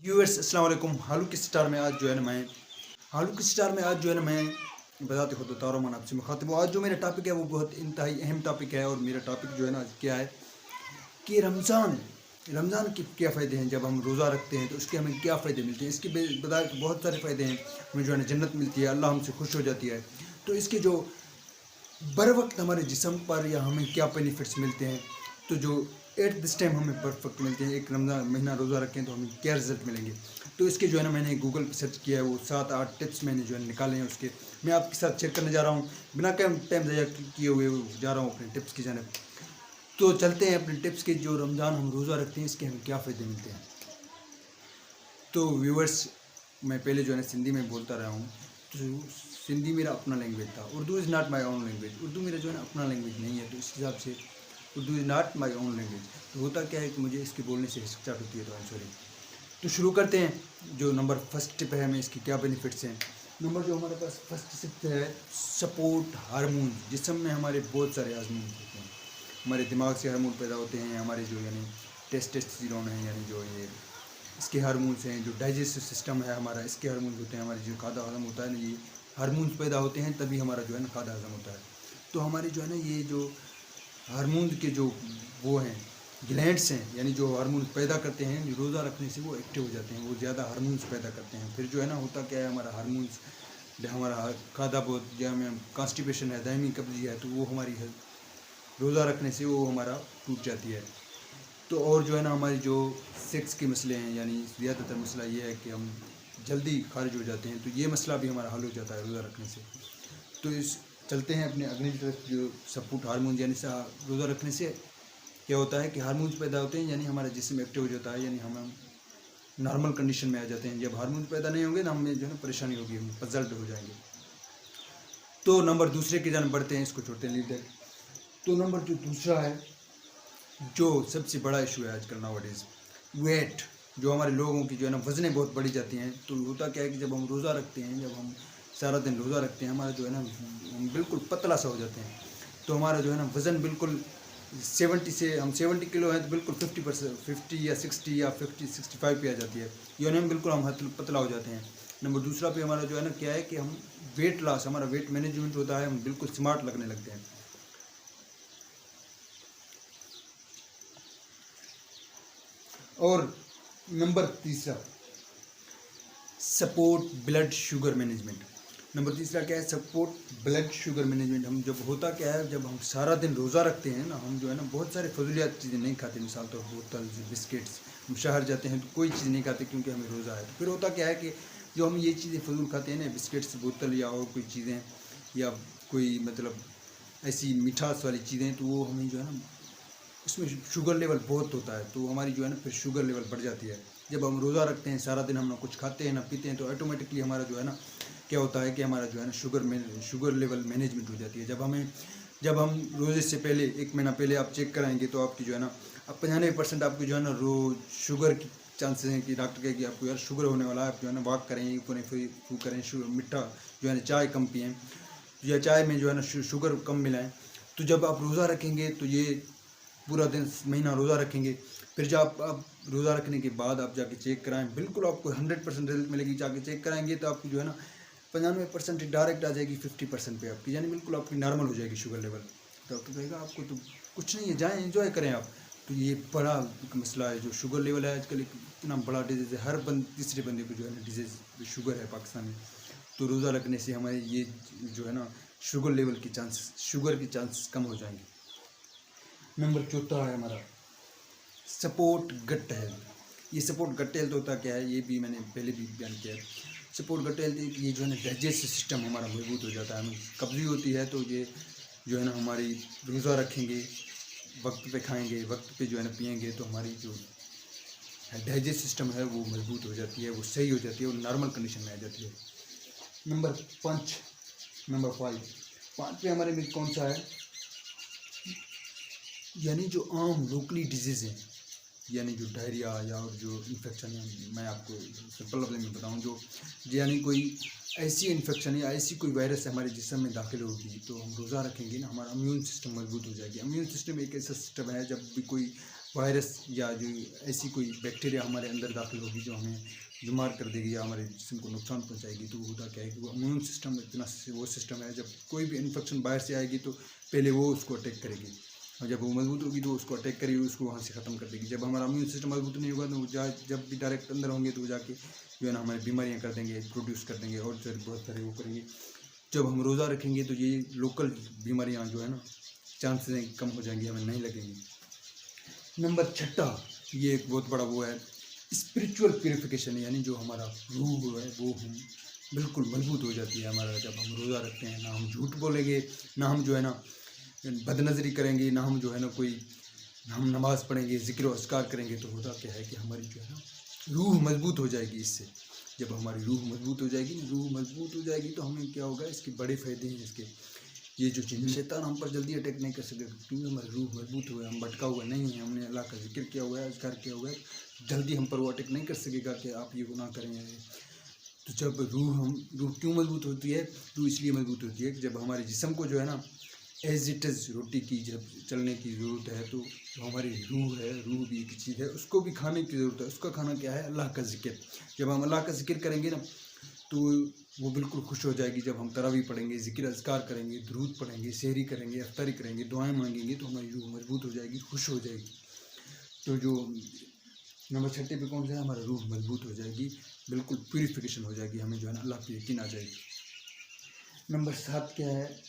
Viewers अस्सलाम वालेकुम। हालू की स्टार में आज जो है ना मैं बताते खुद बता रहा हूँ आपसे मुखातिब हूँ। आज जो मेरा टॉपिक है वो बहुत इंतहाई अहम टॉपिक है और मेरा टॉपिक जो है ना क्या है कि रमज़ान के क्या फ़ायदे हैं। जब हम रोज़ा रखते हैं तो उसके हमें क्या फ़ायदे मिलते हैं। इसके बजाय बहुत सारे फ़ायदे हैं। हमें जो है ना जन्नत मिलती है, अल्लाह हमसे खुश हो जाती है। तो इसके जो बर वक्त हमारे जिस्म पर या हमें क्या बेनिफिट्स मिलते हैं, तो जो एट दिस टाइम हमें बर वक्त मिलते हैं, एक रमज़ान महीना रोज़ा रखें तो हमें क्या रिज़ल्ट मिलेंगे। तो इसके जो है ना मैंने गूगल पर सर्च किया है, वो 7-8 टिप्स मैंने जो है निकाले हैं। उसके मैं आपके साथ शेयर करने जा रहा हूँ, बिना टाइम ज़ाया किए हुए जा रहा हूँ अपने टिप्स की जानिब। तो चलते हैं अपने टिप्स के। जो रमज़ान हम रोज़ा रखते हैं इसके हमें क्या फ़ायदे मिलते हैं। तो व्यूवर्स, मैं पहले जो है ना सिंधी में बोलता रहा हूँ। तो सिंधी मेरा अपना लैंग्वेज था। Urdu is not my own language. Urdu मेरा जो है ना अपना लैंग्वेज नहीं है, तो इस हिसाब से Urdu is not my own language. तो होता क्या है कि मुझे इसके बोलने से हिचकिचाहट होती है, तो आई एम सॉरी। तो शुरू करते हैं। जो नंबर फर्स्ट टिप है हमें इसके क्या बेनिफिट्स हैं। नंबर जो हमारे पास फर्स्ट टिप है, सपोर्ट हार्मोन। जिस्म में हमारे बहुत सारे हार्मोन होते हैं। हमारे दिमाग से हार्मोन पैदा होते हैं, हमारे जो यानी टेस्टोस्टेरोन है, यानी जो ये इसके हार्मोन्स हैं। जो डाइजेस्टिव सिस्टम है हमारा, इसके हार्मोन्स होते हैं। हमारे जो खादा हजम होता है ना, ये हार्मोन्स पैदा होते हैं, तभी हमारा जो है ना खादा हजम होता है। तो हमारे जो है ना ये जो हार्मोन के जो वो हैं ग्लैंड्स हैं, यानी जो हार्मोन पैदा करते हैं, रोज़ा रखने से वो एक्टिव हो जाते हैं, वो ज़्यादा हार्मोन्स पैदा करते हैं। फिर जो है ना होता क्या है, हमारा हार्मोन्स हमारा खादा बहुत जो हमें कॉन्स्टिपेशन है, दायमी कब्जी है, तो वो हमारी रोज़ा रखने से वो हमारा टूट जाती है। तो और जो है ना हमारी जो सेक्स के मसले हैं, यानी ज़्यादातर मसला ये है कि हम जल्दी खारिज हो जाते हैं, तो ये मसला भी हमारा हल हो जाता है रोज़ा रखने से। तो इस चलते हैं अपने अगली तरफ। जो सपोर्ट हार्मोन, यानी रोज़ा रखने से क्या होता है कि हार्मोन्स पैदा होते हैं, यानी हमारा जिस्म एक्टिव हो जाता है, यानी हम नॉर्मल कंडीशन में आ जाते हैं। जब हार्मोन पैदा नहीं होंगे ना, हमें जो है ना परेशानी होगी, हम पजल्ट हो जाएंगे। तो नंबर दूसरे की जान बढ़ते हैं, इसको छोड़ते हैं लीडर। तो नंबर जो दूसरा है, जो सबसे बड़ा इशू है आजकल नाउअडेज़, वेट। जो हमारे लोगों की जो है ना वज़नें बहुत बढ़ी जाती हैं। तो होता क्या है कि जब हम रोज़ा रखते हैं, जब हम सारा दिन रोज़ा रखते हैं, हमारा जो है ना हम बिल्कुल पतला सा हो जाते हैं। तो हमारा जो है ना वज़न बिल्कुल 70 से, हम 70 किलो हैं तो बिल्कुल 50% 50 या 60 या 50-65 पे आ जाती है, यानी हम बिल्कुल पतला हो जाते हैं। नंबर दूसरा पे हमारा जो है ना क्या है कि हम वेट लॉस, हमारा वेट मैनेजमेंट होता है, हम बिल्कुल स्मार्ट लगने लगते हैं। और नंबर तीसरा, support blood sugar management. Number तीसरा क्या है, सपोर्ट ब्लड शुगर मैनेजमेंट। हम जब होता क्या है, जब हम सारा दिन रोज़ा रखते हैं ना, हम जो है ना बहुत सारे फजूलियात चीज़ें नहीं खाते। मिसाल तौर पर बोतल बिस्किट्स, हम शहर जाते हैं तो कोई चीज़ नहीं खाते क्योंकि हमें रोज़ा है। तो फिर होता क्या है कि जो हम ये चीज़ें फजूल खाते हैं ना, बिस्किट्स, बोतल या और कोई चीज़ें, या कोई मतलब ऐसी मिठास वाली चीज़ें, तो वो हमें जो है ना उसमें शुगर लेवल बहुत होता है, तो हमारी जो है ना फिर शुगर लेवल बढ़ जाती है। जब हम रोज़ा रखते हैं, सारा दिन हम ना कुछ खाते हैं ना पीते हैं, तो ऑटोमेटिकली हमारा जो है ना क्या होता है कि हमारा जो है ना शुगर लेवल मैनेजमेंट हो जाती है। जब हम रोज़े से पहले 1 महीना पहले आप चेक कराएंगे, तो आपकी जो है ना अब 95% आपकी जो है ना रोज़ शुगर की चांसेस हैं कि डॉक्टर कहे कि आपको यार शुगर होने वाला है। आप जो है ना वॉक करें, पूरे फू करें, मीठा जो है ना चाय कम पिएँ, या चाय में जो है ना शुगर कम मिलाएं। तो जब आप रोज़ा रखेंगे तो ये पूरा दिन महीना रोज़ा रखेंगे, फिर जब आप रोज़ा रखने के बाद आप जाके चेक कराएं, बिल्कुल आपको 100% रिजल्ट मिलेगी। जाके चेक कराएंगे तो आपकी जो है ना 95% डायरेक्ट आ जाएगी 50% पे आपकी, यानी बिल्कुल आपकी नॉर्मल हो जाएगी शुगर लेवल। डॉक्टर कहेगा आपको तो कुछ नहीं है, जाएँ एंजॉय करें आप। तो ये बड़ा एक मसला है, जो शुगर लेवल है आजकल एक इतना बड़ा डिजीज़ है। हर तीसरे बंदे को जो है ना डिजीज़ शुगर है पाकिस्तान में। तो रोज़ा रखने से हमारे ये जो है ना शुगर की चांसेस कम हो जाएंगे। नंबर चौथा है हमारा, सपोर्ट गट हेल्थ। ये सपोर्ट गट हेल्थ होता क्या है, ये भी मैंने पहले भी बयान किया है। सपोर्ट गट हेल्थ, ये जो है ना डाइजेस्टिव सिस्टम हमारा मजबूत हो जाता है। हमें कब्जी होती है, तो ये जो है ना हमारी रोज़ा रखेंगे, वक्त पे खाएंगे, वक्त पे जो है ना पिएंगे, तो हमारी जो डाइजेस्ट सिस्टम है वो मजबूत हो जाती है, वो सही हो जाती है, वो नॉर्मल कंडीशन में आ जाती है। नंबर 5, नंबर 5, 5 पे हमारे में कौन सा है, यानी जो आम लोकली डिजीज़ हैं, यानी जो डायरिया या और जो इन्फेक्शन है। मैं आपको सिंपल लफ्ज़ में बताऊं, जो यानी कोई ऐसी इन्फेक्शन या ऐसी कोई वायरस हमारे जिस्म में दाखिल होगी, तो हम रोज़ा रखेंगे ना, हमारा इम्यून सिस्टम मजबूत हो जाएगी। इम्यून सिस्टम एक ऐसा सिस्टम है, जब भी कोई वायरस या जो ऐसी कोई बैक्टीरिया हमारे अंदर दाखिल होगी जो हमें बीमार कर देगी या हमारे जिस्म को नुकसान पहुंचाएगी। तो होता क्या है कि वो इम्यून सिस्टम इतना वो सिस्टम है, जब कोई भी इन्फेक्शन बाहर से आएगी तो पहले वो उसको अटैक करेगी, और जब वो मजबूत होगी तो उसको अटैक करेगी, उसको वहाँ से ख़त्म कर देगी। जब हमारा इम्यून सिस्टम मजबूत नहीं होगा तो वो जब भी डायरेक्ट अंदर होंगे तो वो जाके जो है ना हमारी बीमारियाँ कर देंगे, प्रोड्यूस कर देंगे और बहुत सारे वो करेंगे। जब हम रोज़ा रखेंगे तो ये लोकल बीमारियाँ जो है ना चांसेस कम हो जाएंगी, हमें नहीं लगेंगी। नंबर 6, ये एक बहुत बड़ा वो है स्पिरिचुअल प्यूरिफिकेशन, यानी जो हमारा रूह है वो हम बिल्कुल मजबूत हो जाती है हमारा जब हम रोज़ा रखते हैं। ना हम झूठ बोलेंगे, ना हम जो है ना बदनज़री करेंगे, ना हम जो है ना कोई हम नमाज़ पढ़ेंगे, ज़िक्र व अस्कार करेंगे। तो होता क्या है कि हमारी जो है ना रूह मजबूत हो जाएगी इससे। जब हमारी रूह मजबूत हो जाएगी, रूह मजबूत हो जाएगी तो हमें क्या होगा, इसके बड़े फ़ायदे हैं इसके। ये जो चीज़ शैतान हम पर जल्दी अटैक नहीं कर सकेगा क्योंकि हमारी रूह मजबूत हुआ है, हम भटका हुआ नहीं है, हमने अल्लाह का जिक्र किया हुआ है, अज़कार किया हुआ है, जल्दी हम पर वो अटैक नहीं कर सकेगा कि आप ये गुनाह करें। तो जब रूह क्यों मजबूत होती है, रूह इसलिए मजबूत होती है कि जब हमारे जिस्म को जो है ना एज इट इज़ रोटी की जब चलने की ज़रूरत है, तो हमारी रूह है, रूह भी एक चीज़ है, उसको भी खाने की ज़रूरत है। उसका खाना क्या है, अल्लाह का जिक्र। जब हम अल्लाह का जिक्र करेंगे ना तो वो बिल्कुल खुश हो जाएगी। जब हम तरावी पढ़ेंगे, ज़िक्र अज़कार करेंगे, दुरूद पढ़ेंगे, सहरी करेंगे, अफ्तारी करेंगे, दुआएं मांगेंगे तो हमारी रूह मजबूत हो जाएगी, खुश हो जाएगी। तो जो नंबर 6 पे कौन सा है, हमारा रूह मजबूत हो जाएगी, बिल्कुल प्यूरिफिकेशन हो जाएगी, हमें जो है ना अल्लाह पे यकीन आ जाएगी। नंबर 7 क्या है,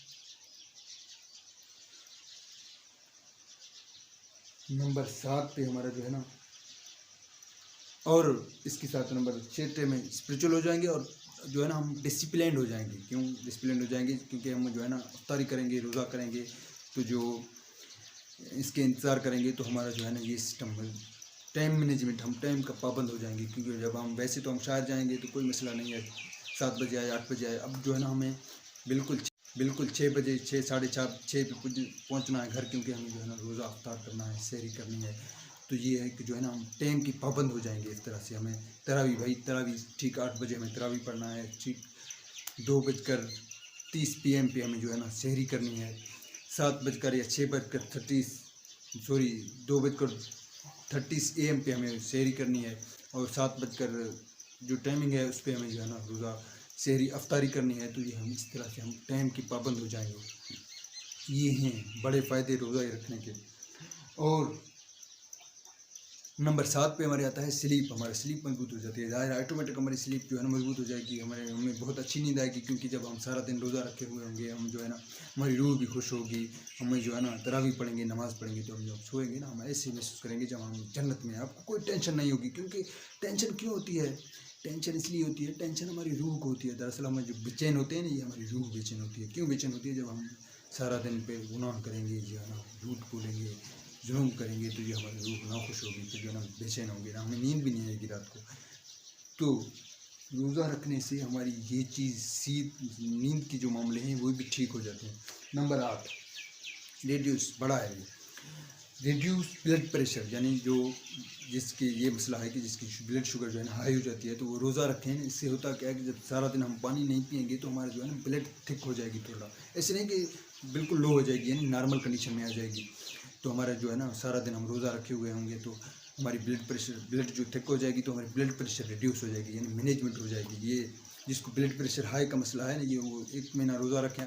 नंबर 7 पे हमारा जो है ना, और इसके साथ नंबर 6 में स्पिरिचुअल हो जाएंगे और जो है ना हम डिसिप्लिन्ड हो जाएंगे। क्यों डिसिप्लिन्ड हो जाएंगे, क्योंकि हम जो है ना इफ्तारी करेंगे, रोज़ा करेंगे, तो जो इसके इंतज़ार करेंगे तो हमारा जो है ना ये सिस्टम टाइम मैनेजमेंट, हम टाइम का पाबंद हो जाएंगे। क्योंकि जब हम वैसे तो हम शहर जाएंगे तो कोई मसला नहीं है, 7 बजे आए 8 बजे आए, अब जो है ना हमें बिल्कुल 6 बजे 6 साढ़े 6 पे पहुँचना है घर, क्योंकि हमें जो है ना रोज़ा अफ्तार करना है, सहरी करनी है। तो ये है कि जो है ना हम टाइम की पाबंद हो जाएंगे। इस तरह से हमें तरावी ठीक 8 बजे हमें तरावी पढ़ना है, ठीक 2:30 PM पे हमें जो है ना सहरी करनी है, 7 बजकर या 2:30 AM पे हमें सहरी करनी है, और 7 बजकर जो टाइमिंग है उस पर हमें जो है ना रोज़ा सहरी अफ्तारी करनी है। तो ये हम इस तरह से हम टाइम की पाबंद हो जाएंगे। ये हैं बड़े फ़ायदे रोज़ा रखने के। और नंबर 7 पे हमारे आता है स्लीप। हमारी स्लीप मजबूत हो जाती है, ज़ाहिर ऑटोमेटिक हमारी स्लीप जो है ना मजबूत हो जाएगी, हमें बहुत अच्छी नींद आएगी। क्योंकि जब हम सारा दिन रोज़ा रखे हुए होंगे, हम जो है ना हमारी रूह भी खुश होगी, हमें जो है ना तरावी पढ़ेंगे, नमाज़ पढ़ेंगे, तो हम जब सोएंगे ना हम ऐसे महसूस करेंगे जब हम जन्नत में। आपको कोई टेंशन नहीं होगी। क्योंकि टेंशन क्यों होती है, टेंशन इसलिए होती है, टेंशन हमारी रूह को होती है। दरअसल हम जो बेचैन होते हैं ना, ये हमारी रूह बेचैन होती है। क्यों बेचैन होती है, जब हम सारा दिन पे गुनाह करेंगे, जो है ना झूठ बोलेंगे, जुल्म करेंगे, तो ये हमारी रूह नाखुश होगी, तो जो है ना बेचैन होंगे ना, हमें नींद भी नहीं आएगी रात को। तो रोज़ा रखने से हमारी ये चीज़ नींद की जो मामले हैं वो भी ठीक हो जाते हैं। नंबर 8 रिड्यूस, बड़ा है ये, रिड्यूस ब्लड प्रेशर, यानी जो जिसके ये मसला है कि जिसकी ब्लड शुगर जो है ना हाई हो जाती है, तो वो रोज़ा रखें। इससे होता क्या है कि जब सारा दिन हम पानी नहीं पिएंगे तो हमारा जो है ना ब्लड थिक हो जाएगी थोड़ा, ऐसे नहीं कि बिल्कुल लो हो जाएगी, यानी नॉर्मल कंडीशन में आ जाएगी। तो हमारा जो है ना सारा दिन हम रोज़ा रखे हुए होंगे तो हमारी ब्लड जो थिक हो जाएगी, तो हमारी ब्लड प्रेशर रिड्यूस हो जाएगी, यानी मैनेजमेंट हो जाएगी। ये जिसको ब्लड प्रेशर हाई का मसला है ना, ये वो 1 महीना रोज़ा रखें